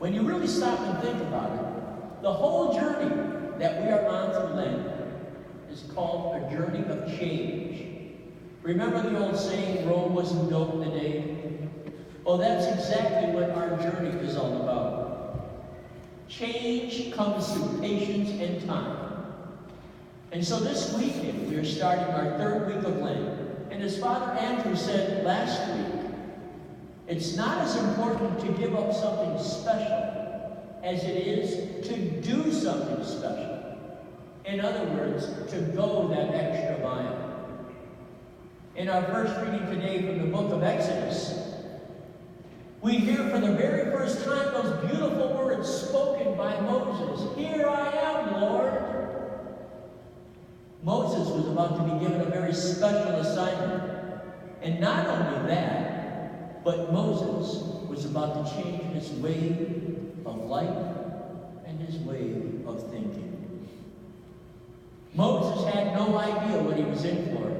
When you really stop and think about it, the whole journey that we are on through Lent is called a journey of change. Remember the old saying, Rome wasn't built in a day? Well, that's exactly what our journey is all about. Change comes through patience and time. And so this weekend, we are starting our third week of Lent. And as Father Andrew said last week, it's not as important to give up something special as it is to do something special. In other words, to go that extra mile. In our first reading today from the book of Exodus, we hear for the very first time those beautiful words spoken by Moses. Here I am, Lord. Moses was about to be given a very special assignment. And not only that, but Moses was about to change his way of life and his way of thinking. Moses had no idea what he was in for,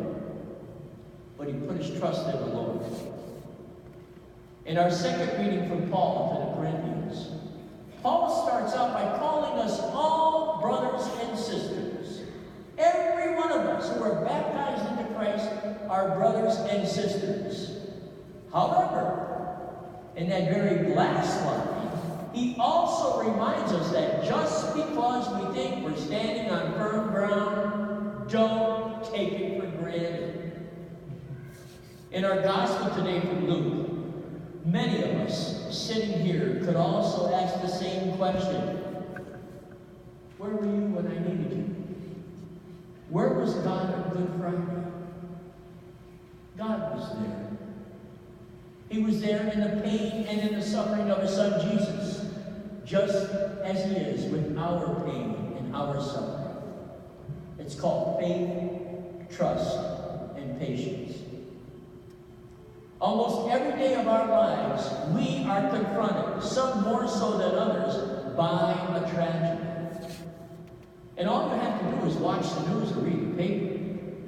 but he put his trust in the Lord. In our second reading from Paul to the Corinthians, Paul starts out by calling us all brothers and sisters. Every one of us who are baptized into Christ are brothers and sisters. However, in that very last line, he also reminds us that just because we think we're standing on firm ground, don't take it for granted. In our gospel today from Luke, many of us sitting here could also ask the same question. Where were you when I needed you? Where was God on Good Friday? God was there. He was there in the pain and in the suffering of his Son Jesus, just as he is with our pain and our suffering. It's called faith, trust, and patience. Almost every day of our lives, we are confronted, some more so than others, by a tragedy. And all you have to do is watch the news or read the paper.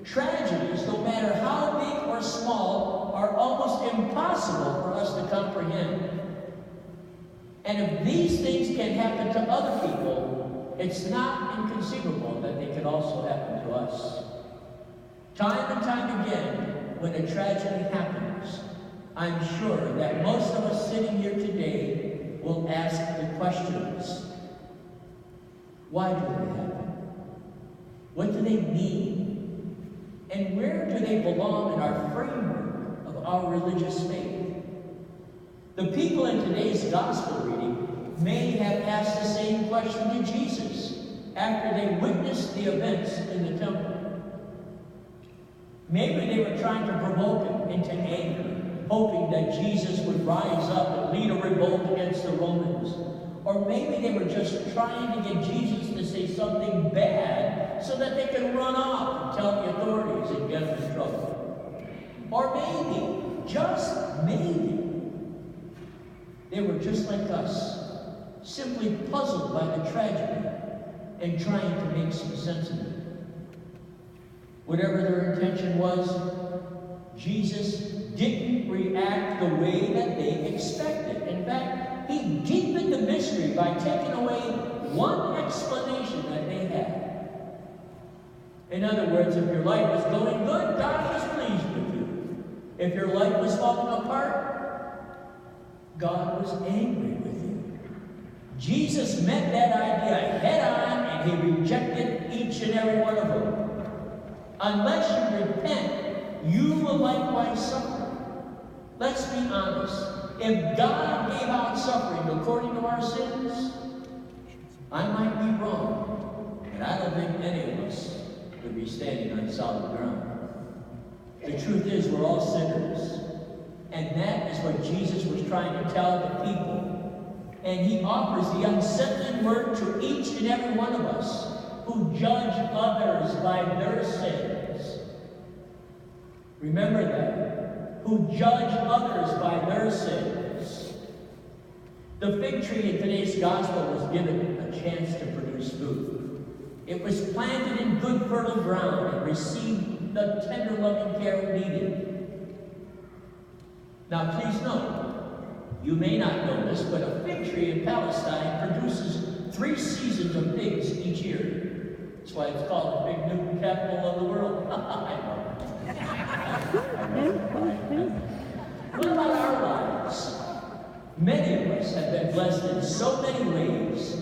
Tragedies, no matter how big or small, are almost impossible for us to comprehend. And if these things can happen to other people, it's not inconceivable that they can also happen to us. Time and time again, when a tragedy happens, I'm sure that most of us sitting here today will ask the questions. Why do they happen? What do they mean? And where do they belong in our framework of our religious faith? The people in today's gospel reading may have asked the same question to Jesus after they witnessed the events in the temple. Maybe they were trying to provoke him into anger, hoping that Jesus would rise up and lead a revolt against the Romans. Or maybe they were just trying to get Jesus to say something bad so that they could run off and tell the authorities and get him in trouble. Or maybe, just maybe, they were just like us, simply puzzled by the tragedy and trying to make some sense of it. Whatever their intention was, Jesus didn't react the way that they expected. In fact, he deepened the mystery by taking away one explanation that they had. In other words, if your life was going good, God was pleased with you. If your life was falling apart, God was angry with you. Jesus met that idea head on, and he rejected each and every one of them. Unless you repent, you will likewise suffer. Let's be honest. If God gave out suffering according to our sins, I might be wrong, and I don't think any of us would be standing on solid ground. The truth is, we're all sinners, and that is what Jesus was trying to tell the people. And he offers the unsettling word to each and every one of us who judge others by their sins. Remember that. Who judge others by their sins. The fig tree in today's gospel was given a chance to produce fruit. It was planted in good fertile ground and received the tender loving care it needed. Now please note, You may not know this, but a fig tree in Palestine produces 3 seasons of figs each year. That's why it's called the fig Newton capital of the world. I know. What about our lives? Many of us have been blessed in so many ways,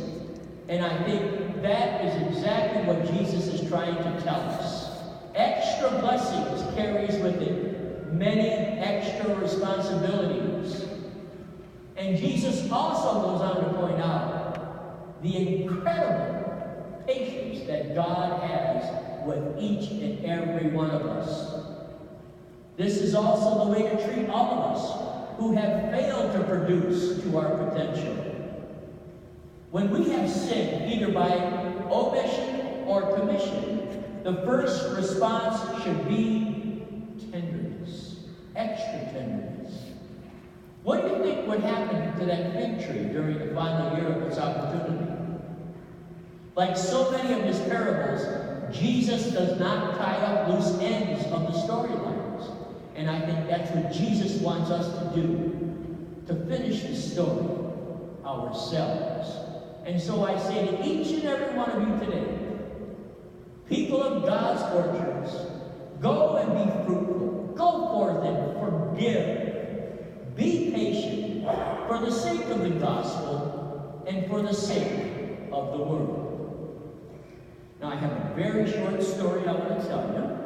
and I think that is exactly what Jesus is trying to tell us. Extra blessings carries with it many extra responsibilities. And Jesus also goes on to point out the incredible patience that God has with each and every one of us. This is also the way to treat all of us who have failed to produce to our potential. When we have sinned, either by omission or commission, the first response should be tenderness, extra tenderness. What do you think would happen to that fig tree during the final year of its opportunity? Like so many of his parables, Jesus does not tie up loose ends of the storylines. And I think that's what Jesus wants us to do, to finish the story ourselves. And so I say to each and every one of you today, people of God's orchards, go and be fruitful. Go forth and forgive. Be patient for the sake of the gospel and for the sake of the world. Now I have a very short story I want to tell you.